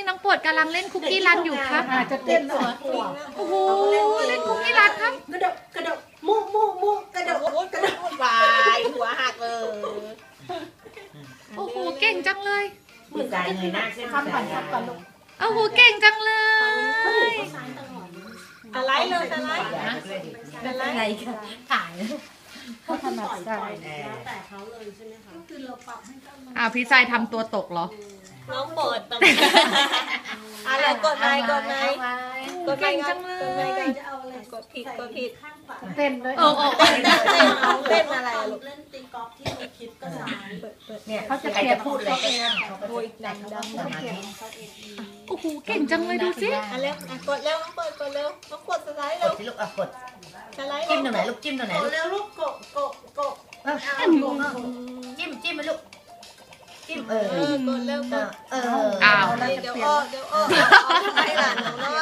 น้องโปรดกำลังเล่นคุกกี้รันอยู่ครับ จะเต้นสวย โอ้โหเล่นคุกกี้รันครับ กระโดดกระโดดมุกระโดดกระโดด วายหัวหักเลย โอ้โหเก่งจังเลย มือใจเงยหน้าขึ้น ทำก่อนลูก โอ้โหเก่งจังเลย อะไรเลยอะไรอะไรค่ะถ่าย เขาถนัดใจ พี่ทรายทำตัวตกเหรอ น้องโปรดตรงอะไรกดไลค์กดไลค์กดไลค์กดผิด เต้นด้วย เต้นอะไรลูก เนี่ยเขาจะใครจะพูดเลยก็ช่างเขาก็ โอ้ย จะ ดัง สมาธิ โอ้โหเก่งจังเลยดูสิ เร็วกดเร็วน้องโปรดกดเร็วน้องโปรดสไลด์ ก เร็ ด ว สิลูกกด สไลด์ จิ้มตรงไหนลูกจิ้มตรงไหนลูก เร็วลูกโกะ จิ้มไปลูกจิ้มกดเร็วกด เออ เดี๋ยวอ้อทำไมล่ะน้อง